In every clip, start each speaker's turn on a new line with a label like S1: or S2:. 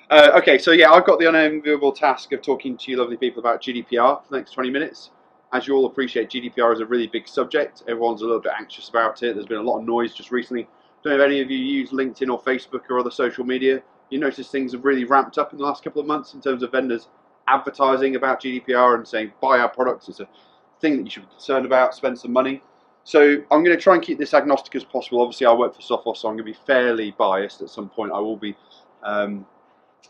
S1: Okay, so yeah, I've got the unenviable task of talking to you lovely people about GDPR for the next 20 minutes. As you all appreciate, GDPR is a really big subject. Everyone's a little bit anxious about it. There's been a lot of noise just recently. Don't know if any of you use LinkedIn or Facebook or other social media. You notice things have really ramped up in the last couple of months in terms of vendors advertising about GDPR and saying, buy our products. It's a thing that you should be concerned about, spend some money. So I'm going to try and keep this agnostic as possible. Obviously, I work for Sophos, so I'm going to be fairly biased. At some point, I will be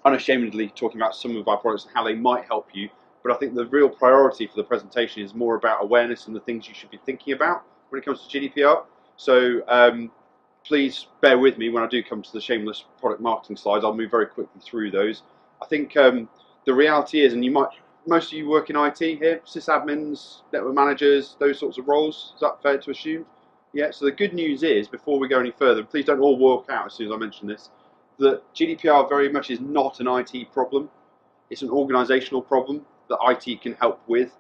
S1: unashamedly talking about some of our products and how they might help you. But I think the real priority for the presentation is more about awareness and the things you should be thinking about when it comes to GDPR. So please bear with me when I do come to the shameless product marketing slides. I'll move very quickly through those. I think the reality is, and most of you work in IT here, sysadmins, network managers, those sorts of roles. Is that fair to assume? Yeah, so the good news is, before we go any further, please don't all walk out as soon as I mention this, that GDPR very much is not an IT problem. It's an organisational problem that IT can help with.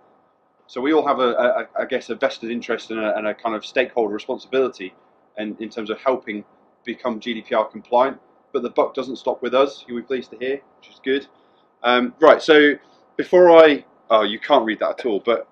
S1: So we all have, I guess, a vested interest and a kind of stakeholder responsibility in terms of helping become GDPR compliant. But the buck doesn't stop with us, you'll be pleased to hear, which is good. Right, so before oh, you can't read that at all, but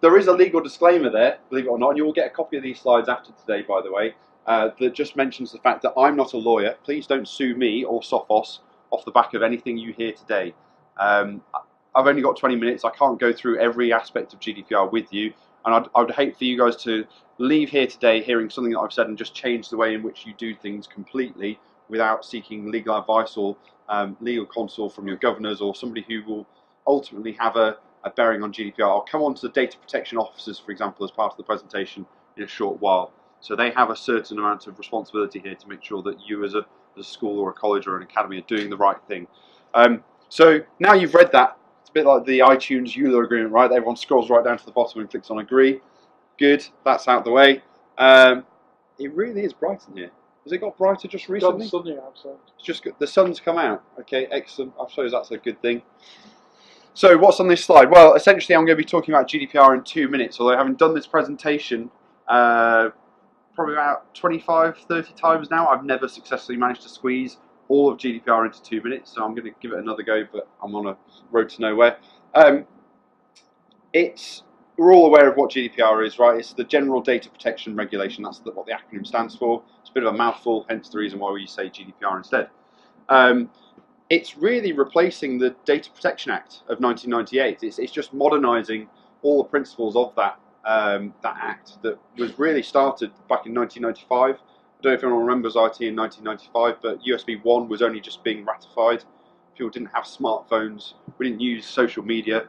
S1: there is a legal disclaimer there, believe it or not, and you will get a copy of these slides after today, by the way, that just mentions the fact that I'm not a lawyer. Please don't sue me or Sophos off the back of anything you hear today. I've only got 20 minutes. I can't go through every aspect of GDPR with you, and I'd hate for you guys to leave here today hearing something that I've said and just change the way in which you do things completely without seeking legal advice or legal counsel from your governors or somebody who will ultimately have a bearing on GDPR. I'll come on to the data protection officers, for example, as part of the presentation in a short while. So they have a certain amount of responsibility here to make sure that you as a school or a college or an academy are doing the right thing. So now you've read that, it's a bit like the iTunes EULA agreement, right? Everyone scrolls right down to the bottom and clicks on agree. Good, that's out the way. It really is bright in here. Has it got brighter just recently?
S2: It's sunny outside.
S1: It's just the sun's come out. Okay, excellent. I suppose that's a good thing. So what's on this slide? Well, essentially I'm going to be talking about GDPR in 2 minutes, although having done this presentation probably about 25, 30 times now, I've never successfully managed to squeeze all of GDPR into 2 minutes, so I'm going to give it another go, but I'm on a road to nowhere. We're all aware of what GDPR is, right? It's the General Data Protection Regulation. That's what the acronym stands for. It's a bit of a mouthful, hence the reason why we say GDPR instead. It's really replacing the Data Protection Act of 1998. It's just modernising all the principles of that act that was really started back in 1995. I don't know if anyone remembers IT in 1995, but USB 1 was only just being ratified. People didn't have smartphones. We didn't use social media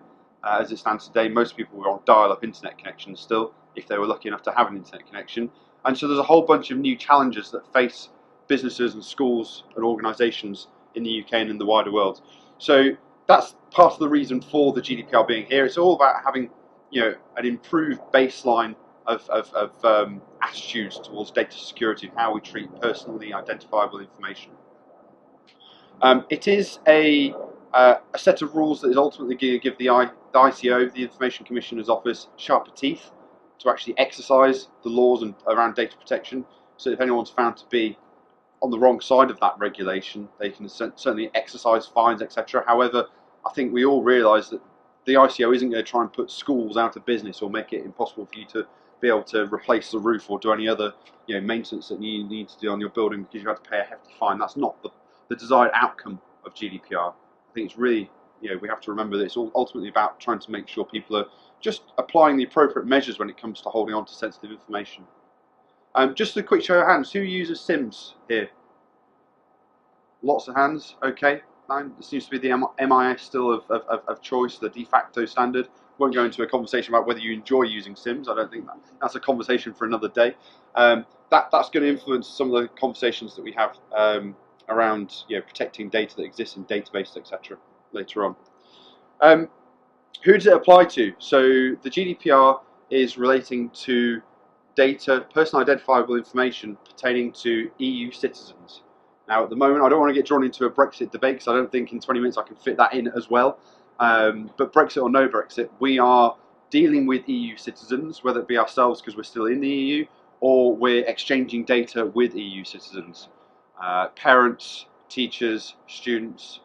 S1: as it stands today. Most people were on dial-up internet connections still, if they were lucky enough to have an internet connection. And so there's a whole bunch of new challenges that face businesses and schools and organisations in the UK and in the wider world. So that's part of the reason for the GDPR being here. It's all about having, an improved baseline of attitudes towards data security and how we treat personally identifiable information. It is a set of rules that is ultimately going to give the ICO, the Information Commissioner's Office, sharper teeth to actually exercise the laws around data protection. So if anyone's found to be on the wrong side of that regulation, they can certainly exercise fines, etc. However, I think we all realise that the ICO isn't going to try and put schools out of business or make it impossible for you to be able to replace the roof or do any other maintenance that you need to do on your building because you have to pay a hefty fine. That's not the desired outcome of GDPR. I think it's really, we have to remember that it's all ultimately about trying to make sure people are just applying the appropriate measures when it comes to holding on to sensitive information. Just a quick show of hands, who uses Sims here? Lots of hands, okay. It seems to be the MIS still of choice, the de facto standard. Won't go into a conversation about whether you enjoy using Sims. I don't think that's a conversation for another day. That's going to influence some of the conversations that we have around protecting data that exists in databases, etc. later on. Who does it apply to? So the GDPR is relating to data, personal identifiable information pertaining to EU citizens. Now, at the moment, I don't want to get drawn into a Brexit debate because I don't think in 20 minutes I can fit that in as well. But Brexit or no Brexit, we are dealing with EU citizens, whether it be ourselves because we're still in the EU, or we're exchanging data with EU citizens. Parents, teachers, students,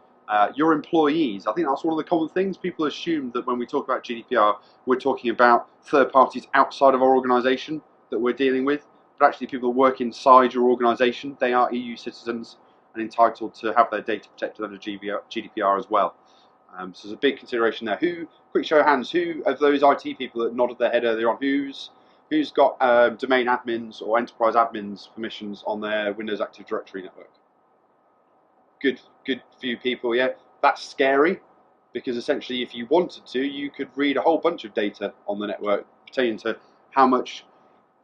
S1: your employees. I think that's one of the common things. People assume that when we talk about GDPR, we're talking about third parties outside of our organisation that we're dealing with. But actually, people who work inside your organisation, they are EU citizens and entitled to have their data protected under GDPR as well. So there's a big consideration there. Quick show of hands, who of those IT people that nodded their head earlier on, who's got domain admins or enterprise admins permissions on their Windows Active Directory network? Good few people, yeah. That's scary, because essentially if you wanted to, you could read a whole bunch of data on the network pertaining to how much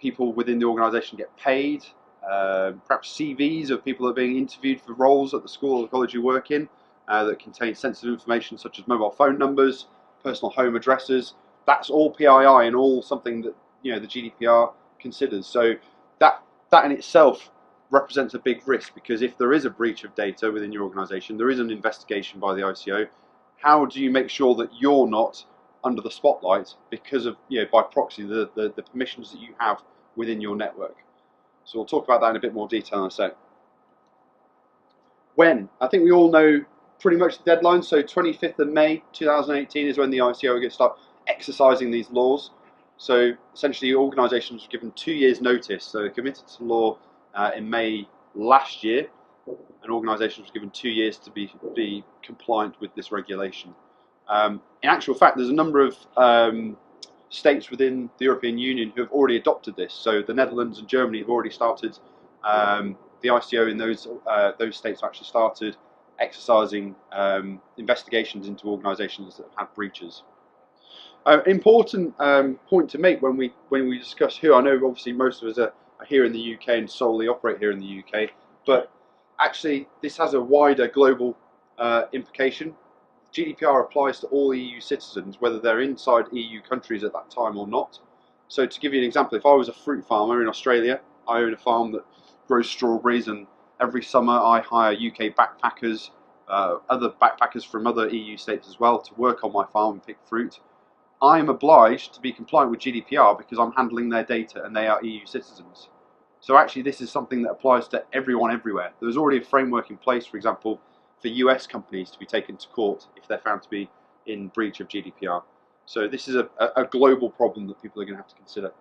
S1: people within the organisation get paid, perhaps CVs of people that are being interviewed for roles at the school or the college you work in, that contain sensitive information such as mobile phone numbers, personal home addresses. That's all PII and all something that the GDPR considers. So that in itself represents a big risk, because if there is a breach of data within your organisation, there is an investigation by the ICO. How do you make sure that you're not under the spotlight because of, by proxy, the permissions that you have within your network? So we'll talk about that in a bit more detail in a sec. When? I think we all know pretty much the deadline. So 25th of May 2018 is when the ICO are going to start exercising these laws. So essentially organisations were given 2 years notice. So they committed to law in May last year, and organisations were given 2 years to be compliant with this regulation. In actual fact, there's a number of states within the European Union who have already adopted this. So the Netherlands and Germany have already started. The ICO in those states have actually started exercising investigations into organisations that have had breaches. Important point to make when we discuss who. I know obviously most of us are here in the UK and solely operate here in the UK, but actually this has a wider global implication. GDPR applies to all EU citizens, whether they're inside EU countries at that time or not. So to give you an example, if I was a fruit farmer in Australia, I own a farm that grows strawberries, and every summer I hire UK backpackers, other backpackers from other EU states as well, to work on my farm and pick fruit. I am obliged to be compliant with GDPR because I'm handling their data and they are EU citizens. So actually this is something that applies to everyone everywhere. There's already a framework in place, for example, for US companies to be taken to court if they're found to be in breach of GDPR. So this is a global problem that people are going to have to consider.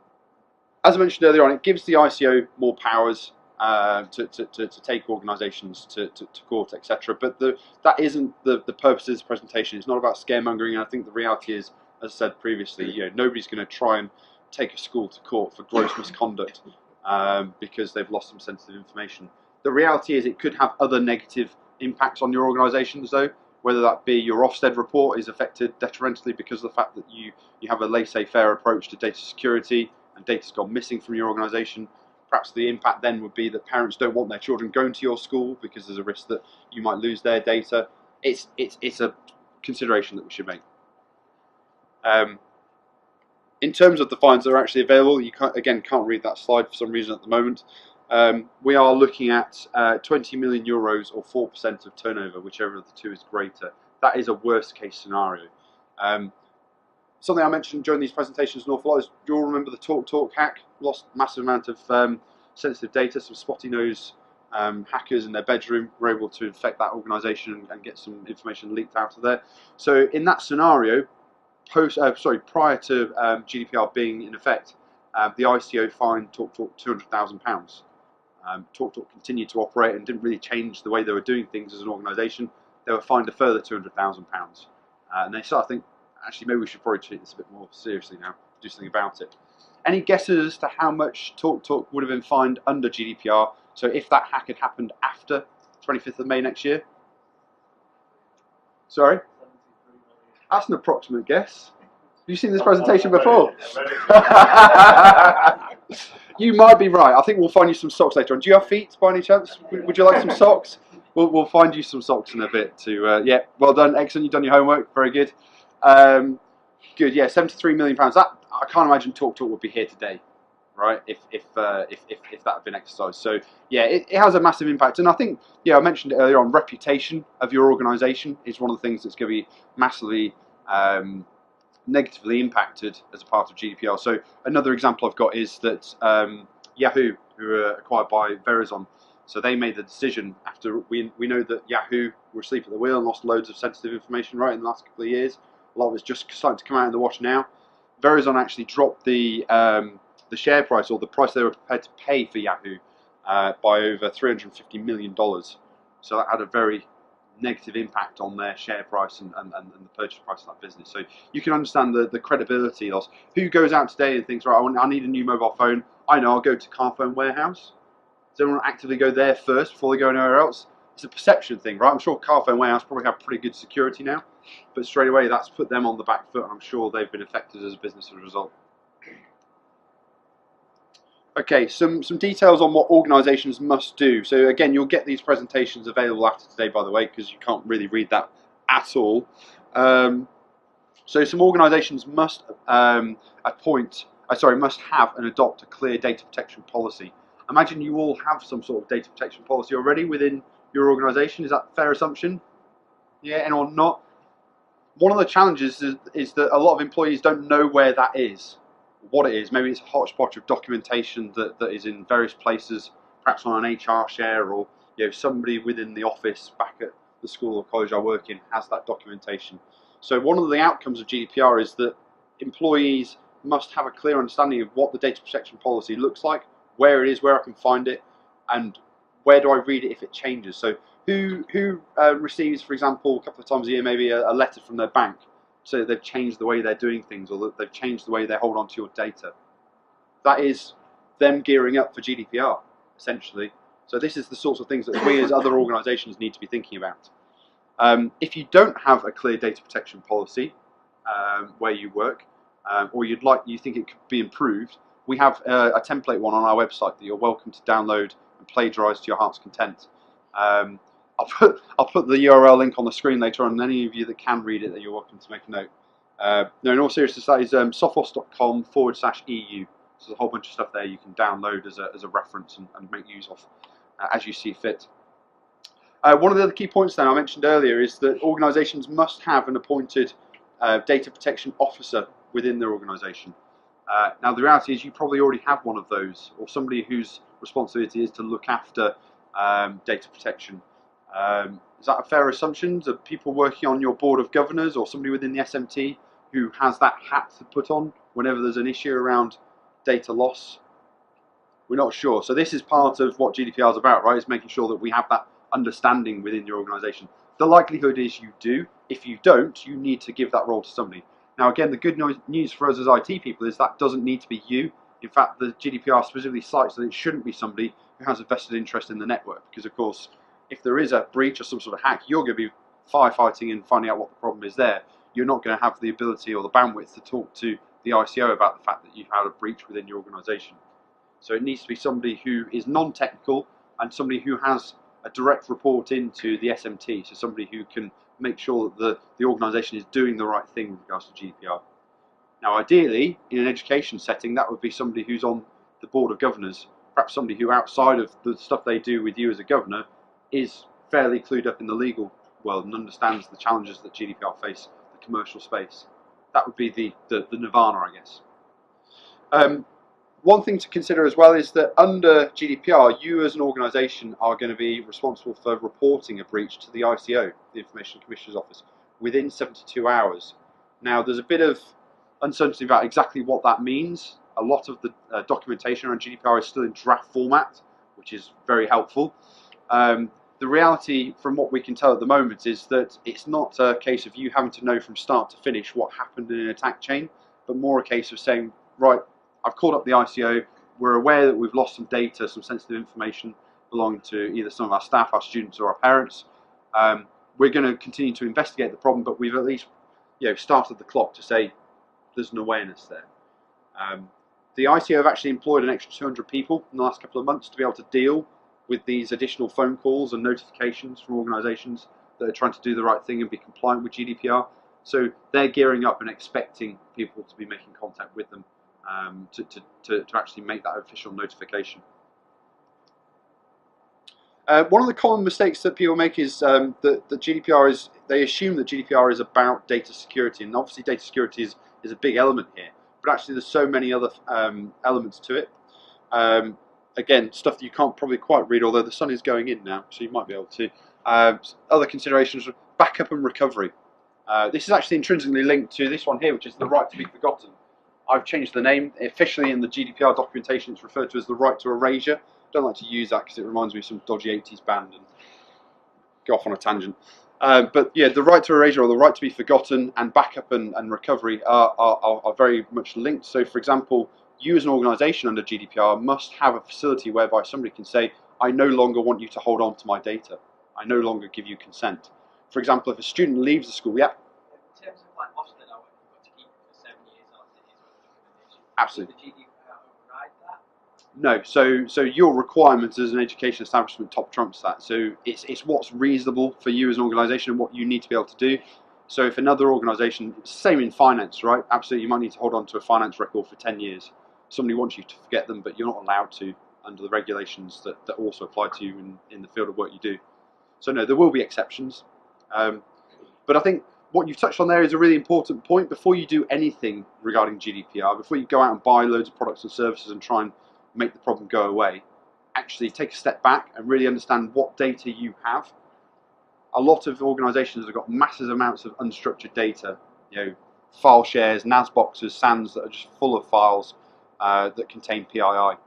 S1: As I mentioned earlier on, it gives the ICO more powers to take organisations to court, etc. But that isn't the purpose of this presentation. It's not about scaremongering, and I think the reality is, as I said previously, nobody's going to try and take a school to court for gross misconduct because they've lost some sensitive information. The reality is it could have other negative impacts on your organisations, though, whether that be your Ofsted report is affected detrimentally because of the fact that you have a laissez-faire approach to data security and data's gone missing from your organisation. Perhaps the impact then would be that parents don't want their children going to your school because there's a risk that you might lose their data. It's a consideration that we should make. In terms of the fines that are actually available, you can't read that slide for some reason at the moment. We are looking at 20 million euros or 4% of turnover, whichever of the two is greater. That is a worst case scenario. Something I mentioned during these presentations an awful lot is, do you all remember the TalkTalk hack? Lost a massive amount of sensitive data. Some spotty nose hackers in their bedroom were able to infect that organisation and get some information leaked out of there. So in that scenario, prior to GDPR being in effect, the ICO fined TalkTalk £200,000. TalkTalk continued to operate and didn't really change the way they were doing things as an organisation. They were fined a further £200,000, and they started to think, actually, maybe we should probably treat this a bit more seriously now, do something about it. Any guesses as to how much TalkTalk would have been fined under GDPR? So if that hack had happened after 25th of May next year? Sorry? That's an approximate guess. Have you seen this presentation before? You might be right. I think we'll find you some socks later on. Do you have feet by any chance? Would you like some socks? We'll find you some socks in a bit. Yeah, well done, excellent. You've done your homework. Very good. Good. Yeah, £73 million. That I can't imagine TalkTalk would be here today, right? If that had been exercised. So yeah, it has a massive impact. And I think, yeah, I mentioned it earlier on. Reputation of your organisation is one of the things that's going to be massively negatively impacted as a part of GDPR. So another example I've got is that Yahoo, who were acquired by Verizon. So they made the decision after we know that Yahoo were asleep at the wheel and lost loads of sensitive information right in the last couple of years. A lot of it's just starting to come out in the wash now. Verizon actually dropped the share price, or the price they were prepared to pay for Yahoo, by over $350 million. So that had a very negative impact on their share price and the purchase price of that business. So you can understand the credibility loss. Who goes out today and thinks, right, I need a new mobile phone. I know, I'll go to Carphone Warehouse. Does everyone actively go there first before they go anywhere else? It's a perception thing, right? I'm sure Carphone Warehouse probably have pretty good security now, but straight away that's put them on the back foot, and I'm sure they've been affected as a business as a result. Okay, some details on what organisations must do. So again, you'll get these presentations available after today, by the way, because you can't really read that at all. So some organisations must must have and adopt a clear data protection policy. Imagine you all have some sort of data protection policy already within your organisation. Is that a fair assumption? Yeah, anyone not? One of the challenges is that a lot of employees don't know where that is, what it is. Maybe it's a hodgepodge of documentation that is in various places, perhaps on an HR share, or somebody within the office back at the school or college I work in has that documentation. So one of the outcomes of GDPR is that employees must have a clear understanding of what the data protection policy looks like, where it is, where I can find it, and where do I read it if it changes. So who receives, for example, a couple of times a year, maybe a letter from their bank, so that they've changed the way they're doing things, or that they've changed the way they hold on to your data. That is them gearing up for GDPR, essentially. So this is the sorts of things that we as other organisations need to be thinking about. If you don't have a clear data protection policy where you work, or you think it could be improved, we have a template one on our website that you're welcome to download and plagiarise to your heart's content. I'll put the URL link on the screen later on, and any of you that can read it, that you're welcome to make a note. No, in all seriousness, that is sophos.com/EU. So there's a whole bunch of stuff there you can download as a reference and make use of as you see fit. One of the other key points then I mentioned earlier is that organisations must have an appointed data protection officer within their organisation. Now the reality is you probably already have one of those, or somebody whose responsibility is to look after data protection. Is that a fair assumption? Are people working on your board of governors, or somebody within the SMT who has that hat to put on whenever there's an issue around data loss? We're not sure. So this is part of what GDPR is about, right? Is making sure that we have that understanding within your organisation. The likelihood is you do. If you don't, you need to give that role to somebody. Now again, the good news for us as IT people is that doesn't need to be you. In fact, the GDPR specifically cites that it shouldn't be somebody who has a vested interest in the network, because of course, if there is a breach or some sort of hack, you're going to be firefighting and finding out what the problem is there. You're not going to have the ability or the bandwidth to talk to the ICO about the fact that you've had a breach within your organisation. So it needs to be somebody who is non-technical and somebody who has a direct report into the SMT, so somebody who can make sure that the organisation is doing the right thing with regards to GDPR. Now ideally, in an education setting, that would be somebody who's on the board of governors, perhaps somebody who outside of the stuff they do with you as a governor is fairly clued up in the legal world and understands the challenges that GDPR face the commercial space. That would be the nirvana, I guess. One thing to consider as well is that under GDPR, you as an organisation are going to be responsible for reporting a breach to the ICO, the Information Commissioner's Office, within 72 hours. Now, there's a bit of uncertainty about exactly what that means. A lot of the documentation around GDPR is still in draft format, which is very helpful. The reality, from what we can tell at the moment, is that it's not a case of you having to know from start to finish what happened in an attack chain, but more a case of saying, right, I've called up the ICO, we're aware that we've lost some data, some sensitive information belonging to either some of our staff, our students, or our parents. We're going to continue to investigate the problem, but we've at least started the clock to say there's an awareness there. The ICO have actually employed an extra 200 people in the last couple of months to be able to deal with these additional phone calls and notifications from organisations that are trying to do the right thing and be compliant with GDPR. So they're gearing up and expecting people to be making contact with them to actually make that official notification. One of the common mistakes that people make is that GDPR is, they assume that GDPR is about data security, and obviously data security is a big element here, but actually there's so many other elements to it. again, stuff that you can't probably quite read, although the sun is going in now, so you might be able to. Other considerations are backup and recovery. This is actually intrinsically linked to this one here, which is the right to be forgotten. I've changed the name. Officially in the GDPR documentation, it's referred to as the right to erasure. Don't like to use that because it reminds me of some dodgy 80s band and go off on a tangent. But yeah, the right to erasure or the right to be forgotten and backup and recovery are very much linked. So for example, you as an organisation under GDPR must have a facility whereby somebody can say, I no longer want you to hold on to my data. I no longer give you consent. For example, if a student leaves the school, yeah?
S2: In terms of like Austin, I went, you've got to keep it for 7 years after his recommendation.
S1: Absolutely.
S2: Does the GDPR override that?
S1: No, so your requirements as an education establishment top trumps that. So it's what's reasonable for you as an organisation and what you need to be able to do. So if another organisation, same in finance, right? Absolutely, you might need to hold on to a finance record for 10 years. Somebody wants you to forget them, but you're not allowed to under the regulations that also apply to you in the field of work you do. So no, there will be exceptions. But I think what you've touched on there is a really important point. Before you do anything regarding GDPR, before you go out and buy loads of products and services and try and make the problem go away, actually take a step back and really understand what data you have. A lot of organisations have got massive amounts of unstructured data, file shares, NAS boxes, SANs that are just full of files that contain PII.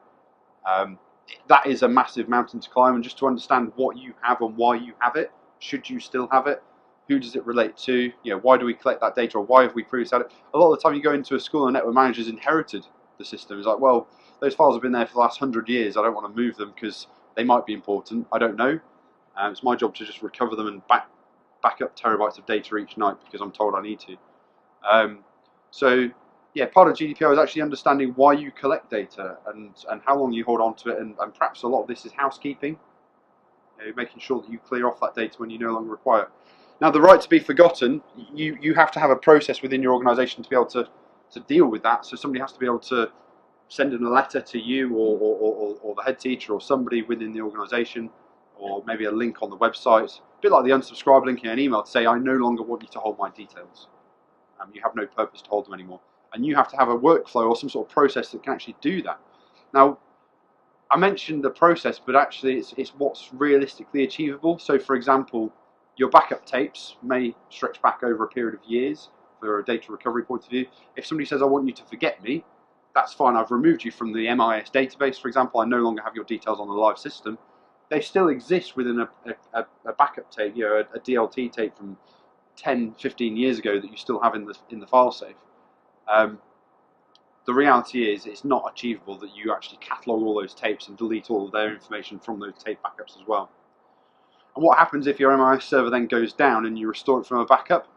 S1: That is a massive mountain to climb, and just to understand what you have and why you have it, should you still have it, who does it relate to, why do we collect that data, or why have we previously had it. A lot of the time you go into a school and network manager's inherited the system. It's like, well, those files have been there for the last 100 years, I don't want to move them because they might be important, I don't know. It's my job to just recover them and back up terabytes of data each night because I'm told I need to. So yeah, part of GDPR is actually understanding why you collect data and how long you hold on to it, and perhaps a lot of this is housekeeping, making sure that you clear off that data when you no longer require it. Now, the right to be forgotten, you have to have a process within your organisation to be able to deal with that. So somebody has to be able to send in a letter to you or the head teacher or somebody within the organisation, or maybe a link on the website, a bit like the unsubscribe link in an email to say, I no longer want you to hold my details. You have no purpose to hold them anymore. And you have to have a workflow or some sort of process that can actually do that. Now, I mentioned the process, but actually it's what's realistically achievable. So for example, your backup tapes may stretch back over a period of years for a data recovery point of view. If somebody says, I want you to forget me, that's fine. I've removed you from the MIS database, for example. I no longer have your details on the live system. They still exist within a backup tape, a DLT tape from 10, 15 years ago that you still have in the file safe. The reality is it's not achievable that you actually catalogue all those tapes and delete all of their information from those tape backups as well. And what happens if your MIS server then goes down and you restore it from a backup?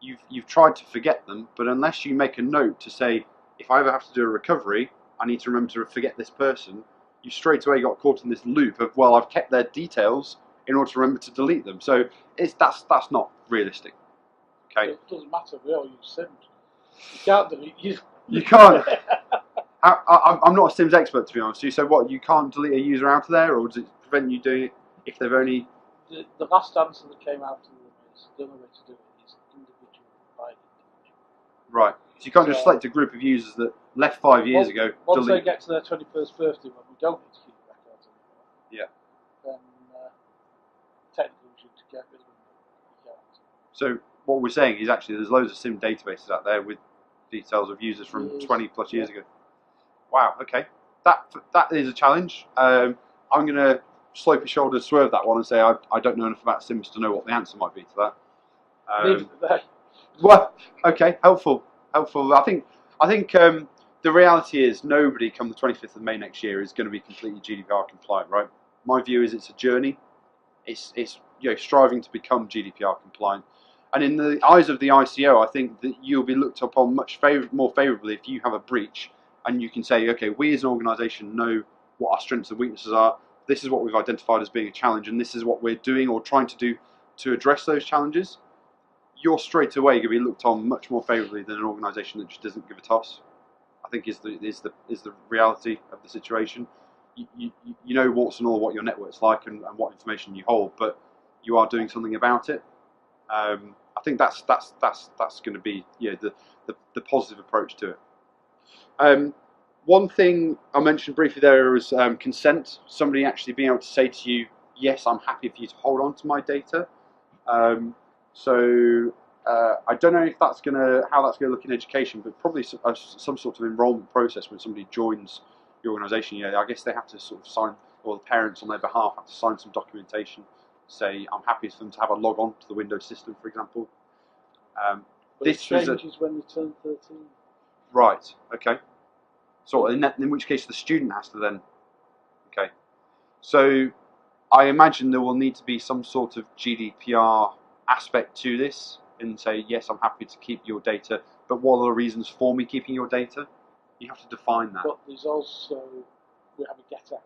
S1: You've tried to forget them, but unless you make a note to say, if I ever have to do a recovery, I need to remember to forget this person, you straight away got caught in this loop of, well, I've kept their details in order to remember to delete them. So that's not realistic. Okay.
S3: It doesn't matter, we all use Sims. You can't delete you.
S1: You can't. I'm not a Sims expert, to be honest with you. So what, you can't delete a user out of there, or does it prevent you doing it if they've only...
S3: The last answer that came out of them is the only way to do it is individual by individual.
S1: Right. So you can't just select a group of users that left 5 years ago.
S3: Once they get to their 21st birthday, when we don't need to keep records anymore,
S1: yeah,
S3: then technically we should get rid of them.
S1: So what we're saying is actually there's loads of sim databases out there with details of users from 20 plus years ago. Wow, okay. That is a challenge. I'm going to slope your shoulders, swerve that one and say I don't know enough about Sims to know what the answer might be to that.
S3: Leave it there.
S1: Well, okay, helpful. I think the reality is nobody come the 25th of May next year is going to be completely GDPR compliant, right? My view is it's a journey. It's striving to become GDPR compliant. And in the eyes of the ICO, I think that you'll be looked upon much more favourably if you have a breach and you can say, okay, we as an organisation know what our strengths and weaknesses are. This is what we've identified as being a challenge, and this is what we're doing or trying to do to address those challenges. You're straight away going to be looked on much more favourably than an organisation that just doesn't give a toss. I think is the reality of the situation. You know warts and all what your network's like and what information you hold, but you are doing something about it. I think that's going to be the positive approach to it. One thing I mentioned briefly there is consent. Somebody actually being able to say to you, yes, I'm happy for you to hold on to my data. I don't know if that's how that's gonna look in education, but probably some sort of enrolment process when somebody joins the organisation. You know, I guess they have to sort of sign, or the parents on their behalf have to sign some documentation, say I'm happy for them to have a log on to the Windows system, for example.
S3: But
S1: This
S3: it changes when they turn 13.
S1: Right. Okay. So in which case the student has to then. Okay. So I imagine there will need to be some sort of GDPR aspect to this, and say yes, I'm happy to keep your data, but what are the reasons for me keeping your data? You have to define that.
S3: But there's also, we have a get out.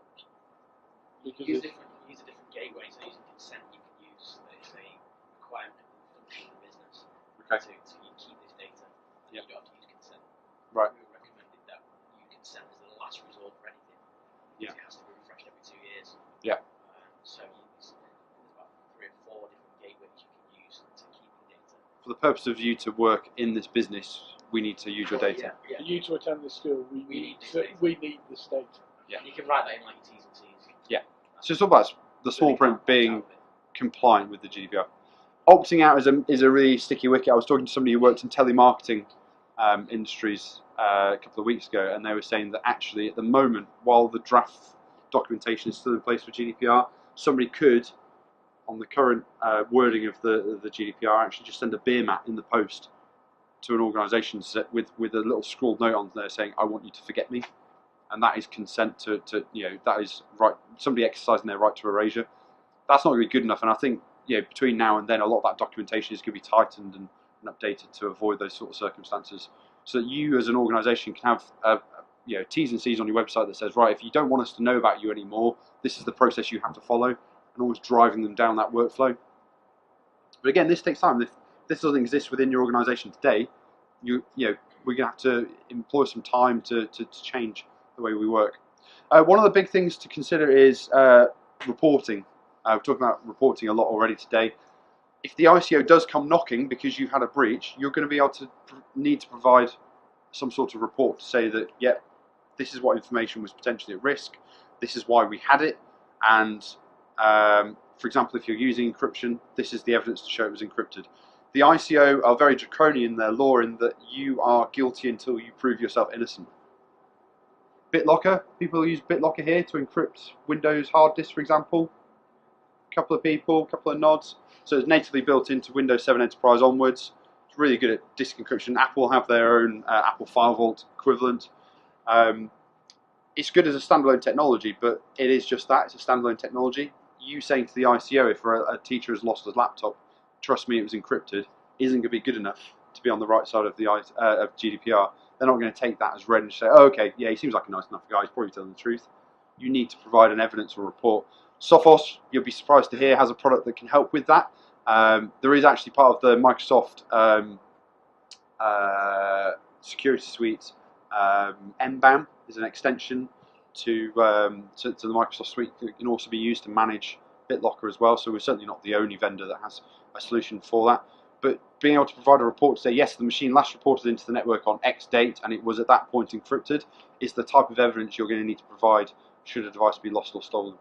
S3: Because
S2: Use a different gateway, so using consent you can use as a requirement of the business.
S1: Okay.
S2: So you keep this data, and
S1: Yep.
S2: you don't have to use consent.
S1: Right.
S2: We recommended that you consent as the last resort for anything.
S1: Yeah.
S2: It has to be refreshed every 2 years.
S1: Yeah.
S2: So there's about 3 or 4 different gateways you can use to keep the data.
S1: For the purpose of you to work in this business, we need to use your data.
S2: Yeah.
S3: for you to attend the school, we need this data.
S1: Yeah.
S2: You can write that in like your T's and C's.
S1: Yeah. So it's all about the small print being compliant with the GDPR. Opting out is a really sticky wicket. I was talking to somebody who worked in telemarketing industries a couple of weeks ago, and they were saying that actually at the moment, while the draft documentation is still in place for GDPR, somebody could, on the current wording of the GDPR, actually just send a beer mat in the post to an organisation with a little scrawled note on there saying, "I want you to forget me," and that is consent to that is right. Somebody exercising their right to erasure. That's not going to be good enough, and I think between now and then, a lot of that documentation is going to be tightened and updated to avoid those sort of circumstances, so that you as an organisation can have T's and C's on your website that says, right, if you don't want us to know about you anymore, this is the process you have to follow, and always driving them down that workflow. But again, this takes time. If this doesn't exist within your organisation today, we're going to have to employ some time to change the way we work. One of the big things to consider is reporting. We're talking about reporting a lot already today. If the ICO does come knocking because you've had a breach, you're going to be able to need to provide some sort of report to say that, this is what information was potentially at risk, this is why we had it, and for example, if you're using encryption, this is the evidence to show it was encrypted. The ICO are very draconian in their law in that you are guilty until you prove yourself innocent. BitLocker, people use BitLocker here to encrypt Windows hard disks, for example. A couple of people, a couple of nods. So it's natively built into Windows 7 Enterprise onwards. It's really good at disk encryption. Apple have their own Apple File Vault equivalent. It's good as a standalone technology, but it is just that, it's a standalone technology. You saying to the ICO, if a teacher has lost his laptop, trust me, it was encrypted, isn't going to be good enough to be on the right side of of GDPR. They're not going to take that as read and say, oh, okay, yeah, he seems like a nice enough guy, he's probably telling the truth. You need to provide an evidence or report. Sophos, you'll be surprised to hear, has a product that can help with that. There is actually part of the Microsoft security suite. MBAM is an extension to the Microsoft suite that can also be used to manage BitLocker as well. So we're certainly not the only vendor that has a solution for that. But being able to provide a report to say, yes, the machine last reported into the network on X date and it was at that point encrypted, is the type of evidence you're going to need to provide should a device be lost or stolen.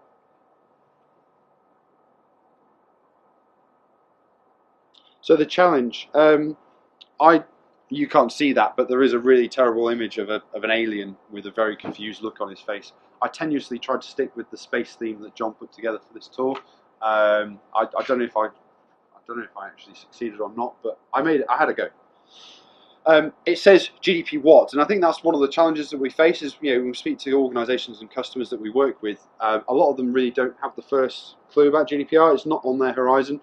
S1: So the challenge, you can't see that, but there is a really terrible image of an alien with a very confused look on his face. I tenuously tried to stick with the space theme that John put together for this tour. I don't know if I actually succeeded or not, but I had a go. It says GDP what, and I think that's one of the challenges that we face is, when we speak to organisations and customers that we work with, a lot of them really don't have the first clue about GDPR. It's not on their horizon.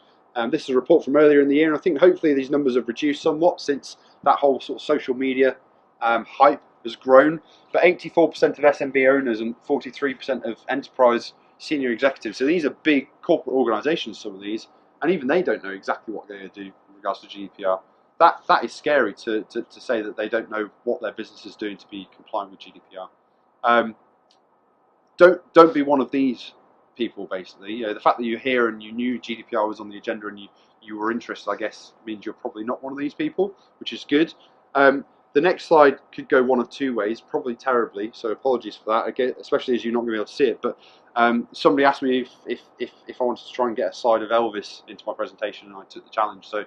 S1: This is a report from earlier in the year, and I think hopefully these numbers have reduced somewhat since that whole sort of social media hype has grown. But 84% of SMB owners and 43% of enterprise senior executives, so these are big corporate organisations, some of these, and even they don't know exactly what they're going to do in regards to GDPR. That is scary to say that they don't know what their business is doing to be compliant with GDPR. Don't be one of these people, basically. The fact that you're here and you knew GDPR was on the agenda and you were interested, I guess, means you're probably not one of these people, which is good. The next slide could go one of two ways, probably terribly, so apologies for that, again, especially as you're not going to be able to see it. But somebody asked me if I wanted to try and get a slide of Elvis into my presentation, and I took the challenge. So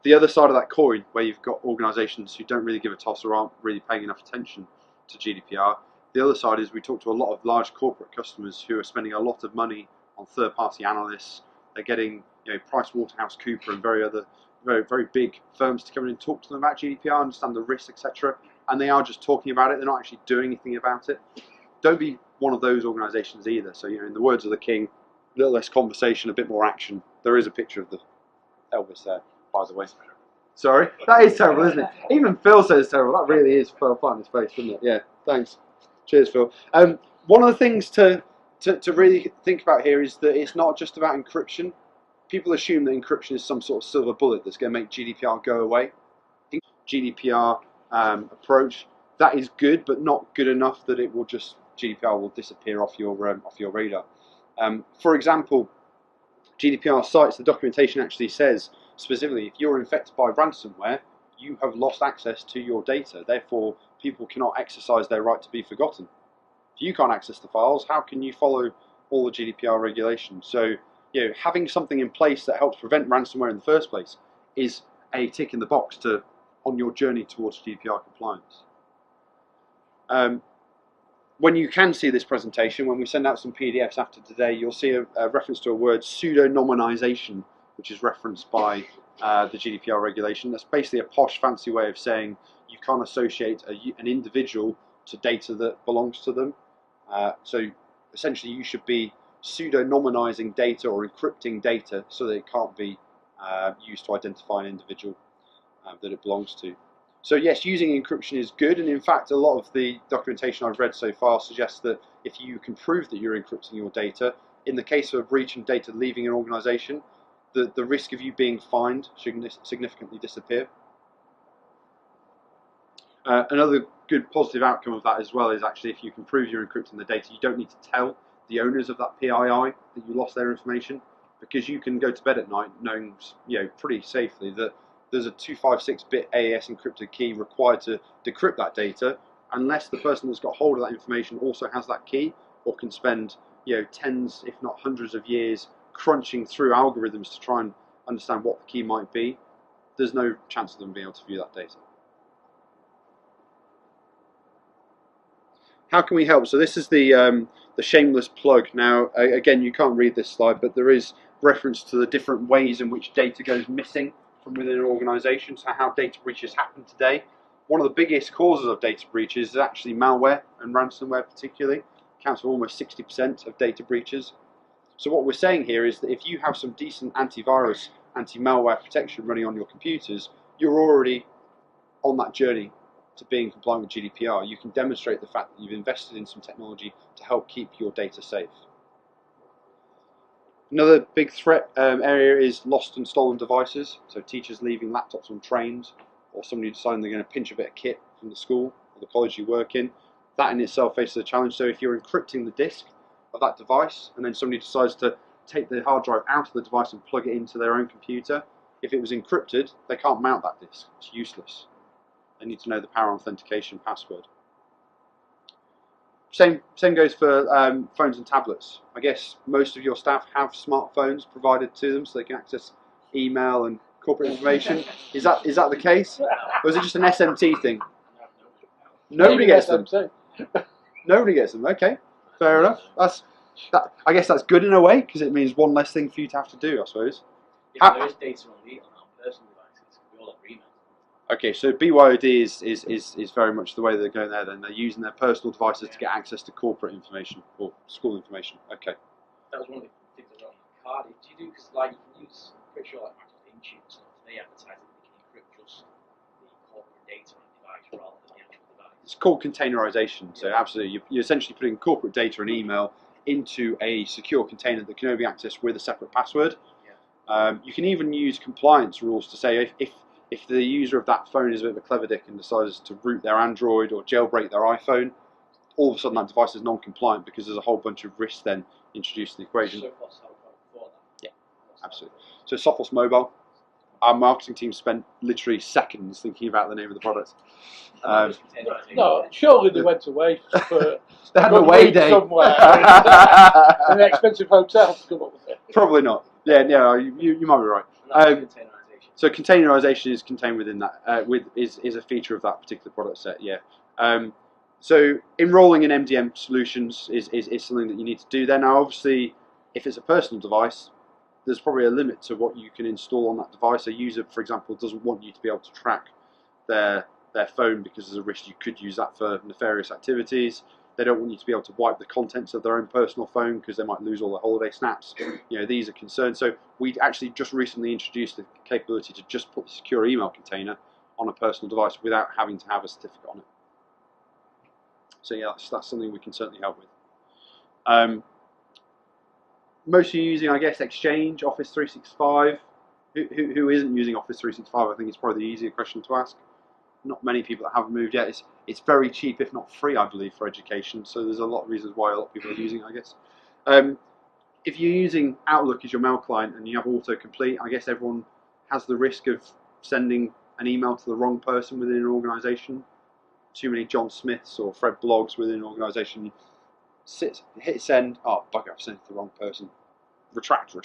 S1: the other side of that coin, where you've got organisations who don't really give a toss or aren't really paying enough attention to GDPR, the other side is we talk to a lot of large corporate customers who are spending a lot of money on third-party analysts. They're getting, you know, PricewaterhouseCoopers and very big firms to come in and talk to them about GDPR, understand the risks, etc. And they are just talking about it. They're not actually doing anything about it. Don't be one of those organisations either. So, you know, in the words of the king, a little less conversation, a bit more action. There is a picture of the Elvis there, by the way. Sorry, that is terrible, isn't it? Even Phil says it's terrible. That really is Phil on his face, isn't it? Yeah, thanks. Cheers, Phil. One of the things to really think about here is that it's not just about encryption. People assume that encryption is some sort of silver bullet that's going to make GDPR go away. GDPR approach, that is good, but not good enough that it will just, GDPR will disappear off your radar. For example, GDPR cites, the documentation actually says specifically, if you're infected by ransomware, you have lost access to your data. Therefore, people cannot exercise their right to be forgotten. If you can't access the files, how can you follow all the GDPR regulations? So, you know, having something in place that helps prevent ransomware in the first place is a tick in the box on your journey towards GDPR compliance. When you can see this presentation, when we send out some PDFs after today, you'll see a reference to a word, Pseudo Normalization, which is referenced by the GDPR regulation. That's basically a posh, fancy way of saying you can't associate an individual to data that belongs to them. So essentially, you should be pseudo-normalizing data or encrypting data so that it can't be used to identify an individual that it belongs to. So yes, using encryption is good, and in fact a lot of the documentation I've read so far suggests that if you can prove that you're encrypting your data, in the case of a breach and data leaving an organisation, the risk of you being fined should significantly disappear. Another good positive outcome of that as well is actually if you can prove you're encrypting the data, you don't need to tell the owners of that PII that you lost their information, because you can go to bed at night knowing, you know, pretty safely that there's a 256-bit AES encrypted key required to decrypt that data, unless the person that's got hold of that information also has that key, or can spend, you know, tens, if not hundreds of years crunching through algorithms to try and understand what the key might be. There's no chance of them being able to view that data. How can we help? So this is the shameless plug. Now, again, you can't read this slide, but there is reference to the different ways in which data goes missing from within an organisation, so how data breaches happen today. One of the biggest causes of data breaches is actually malware, and ransomware particularly accounts for almost 60% of data breaches. So what we're saying here is that if you have some decent antivirus, anti-malware protection running on your computers, you're already on that journey to being compliant with GDPR. You can demonstrate the fact that you've invested in some technology to help keep your data safe. Another big threat area is lost and stolen devices. So teachers leaving laptops on trains, or somebody deciding they're going to pinch a bit of kit from the school or the college you work in. That in itself faces a challenge. So if you're encrypting the disk of that device, and then somebody decides to take the hard drive out of the device and plug it into their own computer, if it was encrypted, they can't mount that disk. It's useless. They need to know the power authentication password. Same goes for phones and tablets. I guess most of your staff have smartphones provided to them so they can access email and corporate information. Is that the case? Or is it just an SMT thing? Nobody gets them. Nobody gets them. Okay, fair enough. I guess that's good in a way, because it means one less thing for you to have to do, I suppose.
S2: Yeah, there is data on our personal devices. We all have email.
S1: Okay, so BYOD is very much the way they're going there. Then they're using their personal devices to get access to corporate information or school information. Okay.
S2: That was one of the things I got on my card. Do you do, because like you can use, pretty sure like Microsoft Intune and stuff, they advertise that they can encrypt just the corporate data on the device rather than the actual device. It's
S1: called containerization. So absolutely, you're essentially putting corporate data and email into a secure container that can only be accessed with a separate password. Yeah. You can even use compliance rules to say if the user of that phone is a bit of a clever dick and decides to root their Android or jailbreak their iPhone, all of a sudden that device is non-compliant because there's a whole bunch of risks then introduced in the equation.
S2: Sophos helped before that.
S1: Yeah, absolutely. So Sophos Mobile, our marketing team spent literally seconds thinking about the name of the product.
S3: No, surely they went away for
S1: They had
S3: a
S1: an
S3: good
S1: away
S3: week
S1: day
S3: somewhere in an expensive hotel to come up with it.
S1: Probably not. Yeah, you might be right. So containerization is contained within that. Is a feature of that particular product set. Yeah. So enrolling in MDM solutions is something that you need to do there. Now, obviously, if it's a personal device, there's probably a limit to what you can install on that device. A user, for example, doesn't want you to be able to track their phone because there's a risk you could use that for nefarious activities. They don't want you to be able to wipe the contents of their own personal phone because they might lose all their holiday snaps. These are concerns. So we actually just recently introduced the capability to just put the secure email container on a personal device without having to have a certificate on it. So yeah, that's something we can certainly help with. Most of you using, I guess, Exchange, Office 365. Who isn't using Office 365? I think it's probably the easier question to ask. Not many people that haven't moved yet. It's very cheap, if not free, I believe, for education. So there's a lot of reasons why a lot of people are using it, I guess. If you're using Outlook as your mail client and you have autocomplete, I guess everyone has the risk of sending an email to the wrong person within an organisation. Too many John Smiths or Fred Blogs within an organisation. Hit send. Oh, bugger, I've sent it to the wrong person. Retract.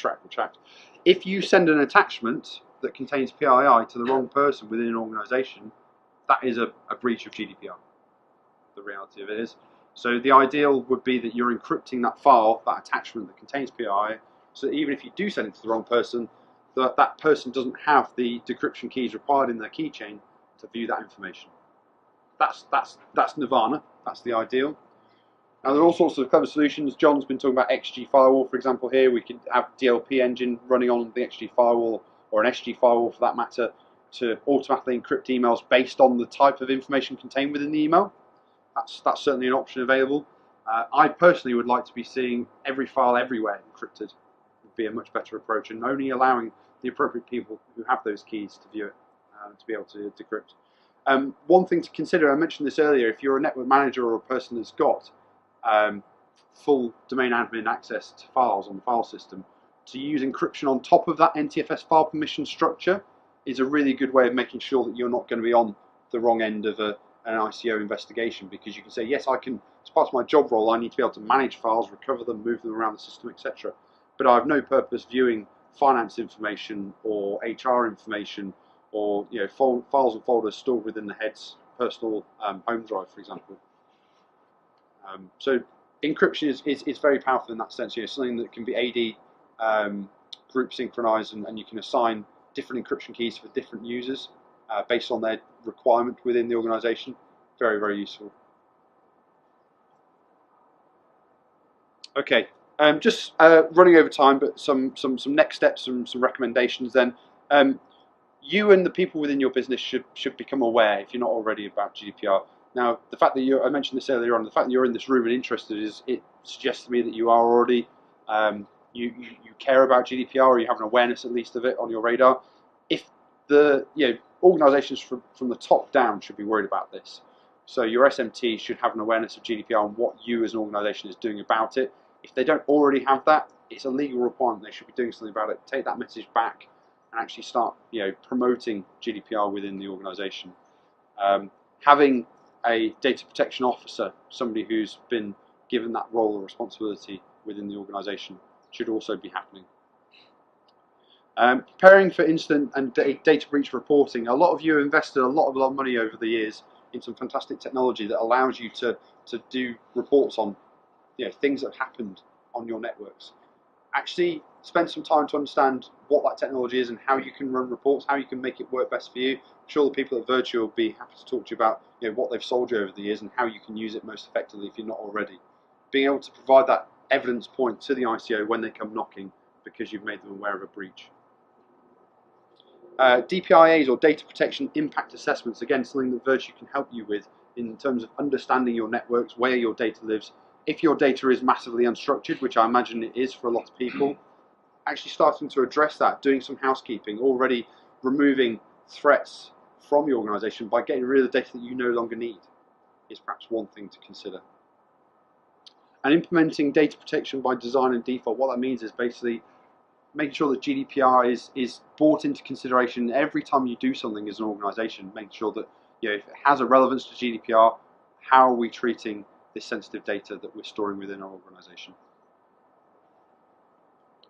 S1: If you send an attachment that contains PII to the wrong person within an organisation, that is a breach of GDPR. The reality of it is. So the ideal would be that you're encrypting that file, that attachment that contains PII, so that even if you do send it to the wrong person, that person doesn't have the decryption keys required in their keychain to view that information. That's Nirvana. That's the ideal. Now there are all sorts of clever solutions. John's been talking about XG firewall, for example. Here we could have DLP engine running on the XG firewall, or an SG firewall for that matter, to automatically encrypt emails based on the type of information contained within the email. That's certainly an option available. I personally would like to be seeing every file everywhere encrypted. Would be a much better approach, and only allowing the appropriate people who have those keys to view it to be able to decrypt. One thing to consider, I mentioned this earlier, if you're a network manager or a person that's got full domain admin access to files on the file system, to use encryption on top of that NTFS file permission structure is a really good way of making sure that you're not going to be on the wrong end of an ICO investigation, because you can say, yes, I can, as part of my job role, I need to be able to manage files, recover them, move them around the system, etc. But I have no purpose viewing finance information or HR information or files and folders stored within the head's personal home drive, for example. So encryption is very powerful in that sense. Something that can be AD group synchronized, and you can assign different encryption keys for different users based on their requirement within the organization. Very, very useful. Okay, just running over time, but some next steps, some recommendations then. You and the people within your business should become aware, if you're not already, about GDPR. Now, the fact that I mentioned this earlier on, the fact that you're in this room and interested it suggests to me that you are already you care about GDPR, or you have an awareness at least of it on your radar. If the organisations from the top down should be worried about this, so your SMT should have an awareness of GDPR and what you as an organisation is doing about it. If they don't already have that, it's a legal requirement. They should be doing something about it. Take that message back and actually start promoting GDPR within the organisation. Having a data protection officer, somebody who's been given that role or responsibility within the organisation, should also be happening. Preparing for incident and data breach reporting. A lot of you have invested a lot of money over the years in some fantastic technology that allows you to do reports on things that have happened on your networks. Actually spend some time to understand what that technology is and how you can run reports, how you can make it work best for you. I'm sure the people at Virtue will be happy to talk to you about what they've sold you over the years and how you can use it most effectively if you're not already. Being able to provide that evidence point to the ICO when they come knocking because you've made them aware of a breach. DPIAs, or data protection impact assessments, again something that Virtue can help you with in terms of understanding your networks, where your data lives. If your data is massively unstructured, which I imagine it is for a lot of people, actually starting to address that, doing some housekeeping, already removing threats from your organisation by getting rid of the data that you no longer need is perhaps one thing to consider. And implementing data protection by design and default, what that means is basically making sure that GDPR is brought into consideration every time you do something as an organisation. Making sure that if it has a relevance to GDPR, how are we treating this sensitive data that we're storing within our organisation?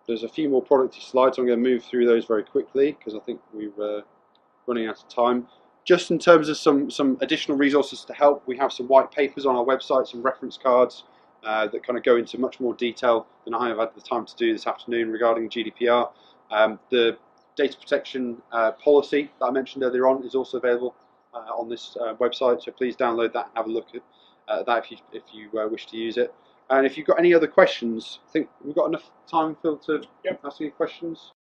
S1: There's a few more producty slides. I'm going to move through those very quickly because I think we're running out of time. Just in terms of some additional resources to help, we have some white papers on our website, some reference cards that kind of go into much more detail than I have had the time to do this afternoon regarding GDPR. The data protection policy that I mentioned earlier on is also available on this website, so please download that and have a look at that if you wish to use it. And if you've got any other questions, I think we've got enough time, Phil, to ask any questions.